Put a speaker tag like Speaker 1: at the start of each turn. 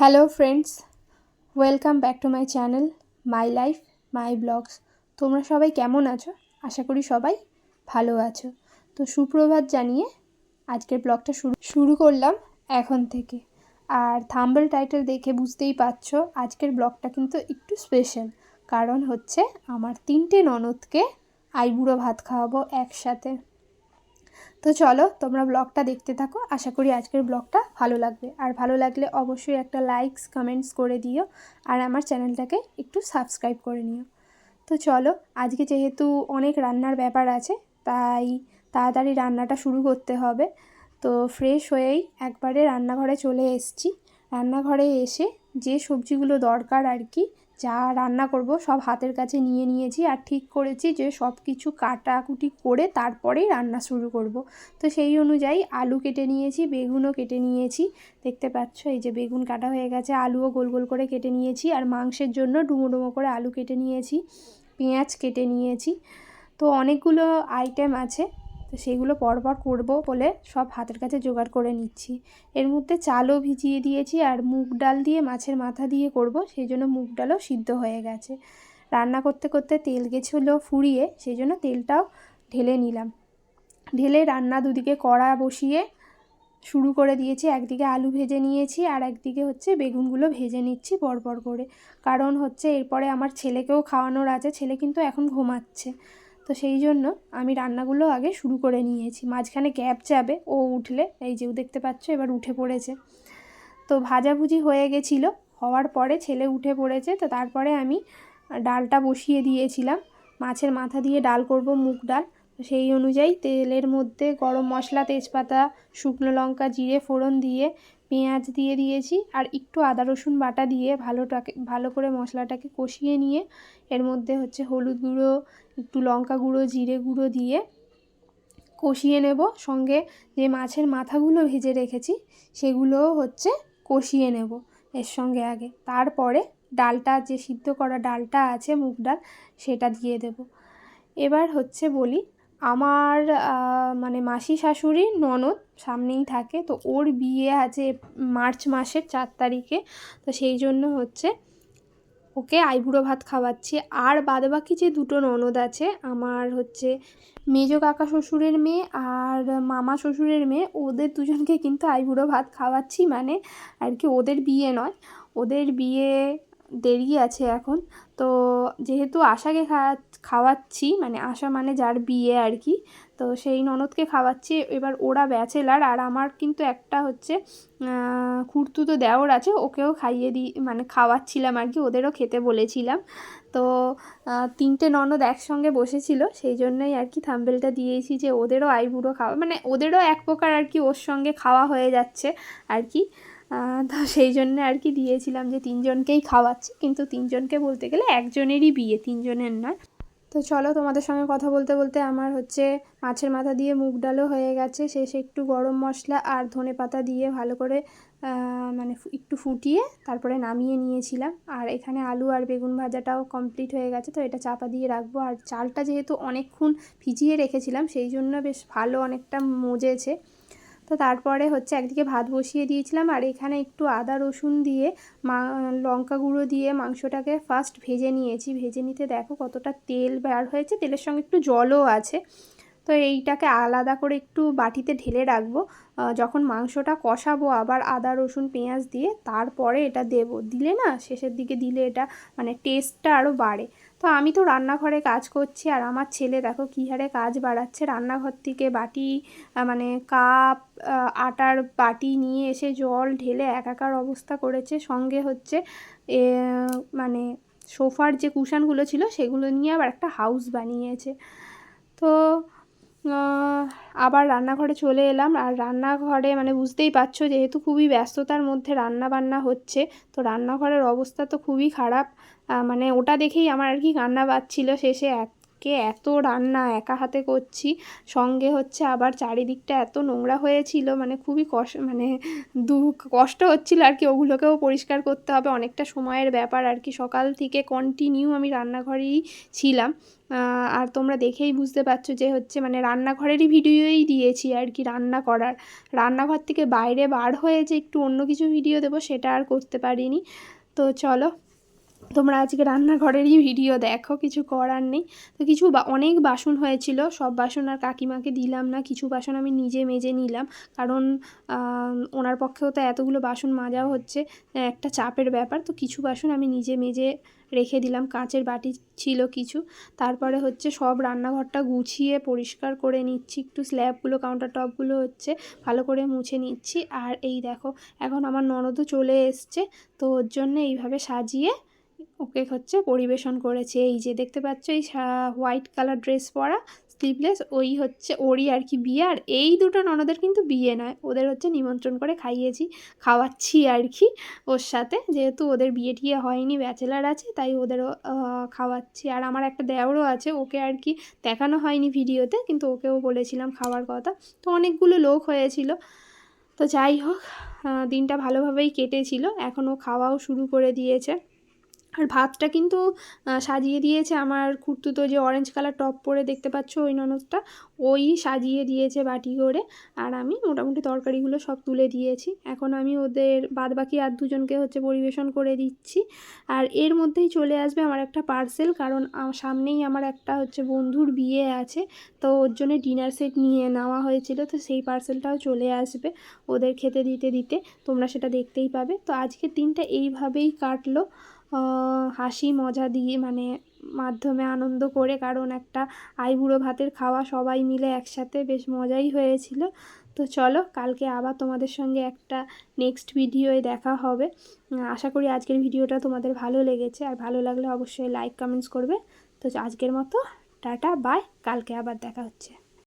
Speaker 1: Hello friends, welcome back to my channel my life my blogs. তোমরা সবাই কেমন আছো? আশা করি সবাই ভালো আছো। তো সুপ্রভাত জানিয়ে আজকের ব্লগটা শুরু করলাম এখন থেকে। আর থাম্বনেল টাইটেল দেখে বুঝতেই পারছো আজকের ব্লগটা কিন্তু একটু স্পেশাল, কারণ হচ্ছে আমার 3টে ননদকে আইবুড়ো ভাত খাওয়াবো একসাথে। তো চলো তোমরা ব্লগটা দেখতে থাকো, আশা করি আজকের ব্লগটা ভালো লাগবে। আর ভালো লাগলে অবশ্যই একটা লাইকস কমেন্টস করে দিও, আর আমার চ্যানেলটাকে একটু সাবস্ক্রাইব করে নিও। তো চলো, আজকে যেহেতু অনেক রান্নার ব্যাপার আছে তাই তাড়াতাড়ি রান্নাটা শুরু করতে হবে। তো ফ্রেশ হয়েই একবারে রান্নাঘরে চলে এসেছি। রান্নাঘরে এসে যে সবজিগুলো দরকার আর কি, যা রান্না করব সব হাতের কাছে নিয়ে নিয়েছি, আর ঠিক করেছি যে সব কিছু কাটাকুটি করে তারপরেই রান্না শুরু করব। তো সেই অনুযায়ী আলু কেটে নিয়েছি, বেগুনও কেটে নিয়েছি। দেখতে পাচ্ছ এই যে বেগুন কাটা হয়ে গেছে, আলুও গোল গোল করে কেটে নিয়েছি, আর মাংসের জন্য ডুমো ডুমো করে আলু কেটে নিয়েছি, পেঁয়াজ কেটে নিয়েছি। তো অনেকগুলো আইটেম আছে, তো সেগুলো পরপর করব বলে সব হাতের কাছে জোগাড় করে নিচ্ছি। এর মধ্যে চালও ভিজিয়ে দিয়েছি, আর মুগ ডাল দিয়ে মাছের মাথা দিয়ে করব, সেই জন্য মুগ ডালও সিদ্ধ হয়ে গেছে। রান্না করতে করতে তেল গেছিলো ফুরিয়ে, সেই জন্য তেলটাও ঢেলে নিলাম। ঢেলে রান্না দুদিকে কড়া বসিয়ে শুরু করে দিয়েছি। একদিকে আলু ভেজে নিয়েছি, আর একদিকে হচ্ছে বেগুনগুলো ভেজে নিচ্ছি পরপর করে, কারণ হচ্ছে এরপরে আমার ছেলেকেও খাওয়ানোর আছে। ছেলে কিন্তু এখন ঘুমাচ্ছে, তো সেই জন্য আমি রান্নাগুলো আগে শুরু করে নিয়েছি। মাঝখানে গ্যাপ যাবে, ও উঠলে, এই যে দেখতে পাচ্ছ এবার উঠে পড়েছে। তো ভাজাভুজি হয়ে গেছিলো, হওয়ার পরে ছেলে উঠে পড়েছে, তো তারপরে আমি ডালটা বসিয়ে দিয়েছিলাম। মাছের মাথা দিয়ে ডাল করব, মুগ ডাল। সেই অনুযায়ী তেলের মধ্যে গরম মশলা, তেজপাতা, শুকনো লঙ্কা, জিরে ফোড়ন দিয়ে পেঁয়াজ দিয়ে দিয়েছি, আর একটু আদা রসুন বাটা দিয়ে ভালো করে মশলাটাকে কষিয়ে নিয়ে এর মধ্যে হচ্ছে হলুদ গুঁড়ো, একটু লঙ্কা গুঁড়ো, জিরে গুঁড়ো দিয়ে কষিয়ে নেব। সঙ্গে যে মাছের মাথাগুলো ভেজে রেখেছি সেগুলোও হচ্ছে কষিয়ে নেব এর সঙ্গে আগে। তারপরে ডালটা, যে সিদ্ধ করা ডালটা আছে মুগ ডাল, সেটা দিয়ে দেব। এবার হচ্ছে বলি, আমার মানে মাসি শাশুড়ির ননদ সামনেই থাকে, তো ওর বিয়ে আছে মার্চ মাসের 4 তারিখে। তো সেই জন্য হচ্ছে ওকে আইবুড়ো ভাত খাওয়াচ্ছি। আর বাদবাকি যে 2টো ননদ আছে, আমার হচ্ছে মেজো কাকা শ্বশুরের মেয়ে আর মামা শ্বশুরের মেয়ে, ওদের দুজনকে কিন্তু আইবুড়ো ভাত খাওয়াচ্ছি। মানে আর কি, ওদের বিয়ে নয়, ওদের বিয়ে দেরি আছে এখন। তো যেহেতু আশাকে খাওয়াচ্ছি, মানে আশা মানে যার বিয়ে আর কি, তো সেই ননদকে খাওয়াচ্ছি। এবার ওরা ব্যাচেলার, আর আমার কিন্তু একটা হচ্ছে খুড়তুতো দেওর আছে, ওকেও খাইয়ে দিই, মানে খাওয়াচ্ছিলাম আর কি, ওদেরও খেতে বলেছিলাম। তো 3টে ননদ একসঙ্গে বসেছিল, সেই জন্যই আর কি থাম্বনেলটা দিয়েছি যে ওদেরও আইবুড়ো খাওয়া, মানে ওদেরও এক প্রকার আর কি ওর সঙ্গে খাওয়া হয়ে যাচ্ছে আর কি। তো সেই জন্য আর কি দিয়েছিলাম যে 3জনকেই খাওয়াচ্ছি, কিন্তু 3জনকে বলতে গেলে একজনেরই বিয়ে, 3জনের নয়। তো চলো, তোমাদের সঙ্গে কথা বলতে বলতে আমার হচ্ছে মাছের মাথা দিয়ে মুগ ডালও হয়ে গেছে। শেষে একটু গরম মশলা আর ধনেপাতা দিয়ে ভালো করে মানে একটু ফুটিয়ে তারপরে নামিয়ে নিয়েছিলাম। আর এখানে আলু আর বেগুন ভাজাটাও কমপ্লিট হয়ে গেছে, তো এটা চাপা দিয়ে রাখবো। আর চালটা যেহেতু অনেকক্ষণ ভিজিয়ে রেখেছিলাম, সেই জন্য বেশ ভালো অনেকটা মজেছে। তো তারপরে হচ্ছে একদিকে ভাত বসিয়ে দিয়েছিলাম, আর এখানে একটু আদা রসুন দিয়ে লঙ্কা গুঁড়ো দিয়ে মাংসটাকে ফার্স্ট ভেজে নিয়েছি। ভেজে নিতে দেখো কতটা তেল বের হয়েছে, তেলের সঙ্গে একটু জলও আছে। তো এইটাকে আলাদা করে একটু বাটিতে ঢেলে রাখবো। যখন মাংসটা কষাবো আবার আদা রসুন পেঁয়াজ দিয়ে, তারপরে এটা দিলে না, শেষের দিকে দিলে এটা মানে টেস্টটা আরও বাড়ে। তো আমি তো রান্নাঘরে কাজ করছি, আর আমার ছেলে দেখো কী হারে কাজ বাড়াচ্ছে। রান্নাঘর থেকে বাটি, মানে কাপ, আটার বাটি নিয়ে এসে জল ঢেলে একাকার অবস্থা করেছে। সঙ্গে হচ্ছে মানে সোফার যে কুশানগুলো ছিল সেগুলো নিয়ে আবার একটা হাউস বানিয়েছে। তো আবার রান্নাঘরে চলে এলাম। আর রান্নাঘরে মানে বুঝতেই পারছো, যেহেতু খুবই ব্যস্ততার মধ্যে রান্না বান্না হচ্ছে, তো রান্নাঘরের অবস্থা তো খুবই খারাপ। মানে ওটা দেখেই আমার আর কি কান্না পাচ্ছিল শেষে। এত রান্না একা হাতে করছি, সঙ্গে হচ্ছে আবার চারিদিকটা এত নোংরা হয়েছিল, মানে খুবই কষ্ট হচ্ছিল আর কি। ওগুলোকেও পরিষ্কার করতে হবে, অনেকটা সময়ের ব্যাপার আর কি। সকাল থেকে কন্টিনিউ আমি রান্নাঘরেই ছিলাম। আর তোমরা দেখেই বুঝতে পারছো যে হচ্ছে মানে রান্নাঘরেরই ভিডিওই দিয়েছি আর কি, রান্না করার। রান্নাঘর থেকে বাইরে বার হয়ে যে একটু অন্য কিছু ভিডিও দেবো সেটা আর করতে পারিনি। তো চলো তোমরা আজকে রান্নাঘরেরই ভিডিও দেখো, কিছু করার নেই। তো অনেক বাসন হয়েছিল, সব বাসন আর কাকিমাকে দিলাম না, কিছু বাসন আমি নিজে মেজে নিলাম। কারণ ওনার পক্ষেও তো এতগুলো বাসন মাজাও হচ্ছে একটা চাপের ব্যাপার। তো কিছু বাসন আমি নিজে মেজে রেখে দিলাম, কাঁচের বাটি ছিল কিছু। তারপরে হচ্ছে সব রান্নাঘরটা গুছিয়ে পরিষ্কার করে নিচ্ছি, একটু স্ল্যাবগুলো কাউন্টার টপগুলো হচ্ছে ভালো করে মুছে নিচ্ছি। আর এই দেখো এখন আমার ননদও চলে এসছে, তো ওর জন্য এইভাবে সাজিয়ে ওকে হচ্ছে পরিবেশন করেছে। এই যে দেখতে পাচ্ছ এই হোয়াইট কালার ড্রেস পরা স্লিভলেস, ওই হচ্ছে ওরই আর কি বিয়ে। আর এই দুটো ননদের কিন্তু বিয়ে নয়, ওদের হচ্ছে নিমন্ত্রণ করে খাওয়াচ্ছি আর কি ওর সাথে, যেহেতু ওদের বিয়ে টিয়ে হয়নি, ব্যাচেলার আছে, তাই ওদেরও খাওয়াচ্ছি। আর আমার একটা দেওরও আছে, ওকে আর কি দেখানো হয়নি ভিডিওতে, কিন্তু ওকেও বলেছিলাম খাওয়ার কথা। তো অনেকগুলো লোক হয়েছিল। তো যাই হোক দিনটা ভালোভাবেই কেটেছিল। এখন ও খাওয়াও শুরু করে দিয়েছে। আর ভাতটা কিন্তু সাজিয়ে দিয়েছে আমার খুড়তুতো, যে অরেঞ্জ কালার টপ পরে দেখতে পাচ্ছ ওই ননদটা, ওই সাজিয়ে দিয়েছে বাটি করে। আর আমি মোটামুটি তরকারিগুলো সব তুলে দিয়েছি। এখন আমি ওদের বাদবাকি আর দুজনকে হচ্ছে পরিবেশন করে দিচ্ছি। আর এর মধ্যেই চলে আসবে আমার একটা পার্সেল, কারণ সামনেই আমার একটা হচ্ছে বন্ধুর বিয়ে আছে, তো ওর জন্য ডিনার সেট নিয়ে নেওয়া হয়েছিল। তো সেই পার্সেলটাও চলে আসবে ওদের খেতে দিতে দিতে, তোমরা সেটা দেখতেই পাবে। তো আজকের দিনটা এইভাবেই কাটলো, হাসি মজা দিয়ে মানে মাধ্যমে আনন্দ করে, কারণ একটা আইবুড়ো ভাতের খাওয়া সবাই মিলে একসাথে, বেশ মজাই হয়েছিল। তো চলো কালকে আবার তোমাদের সঙ্গে একটা নেক্সট ভিডিওয়ে দেখা হবে। আশা করি আজকের ভিডিওটা তোমাদের ভালো লেগেছে, আর ভালো লাগলে অবশ্যই লাইক কমেন্টস করবে। তো আজকের মতো টাটা বাই, কালকে আবার দেখা হচ্ছে।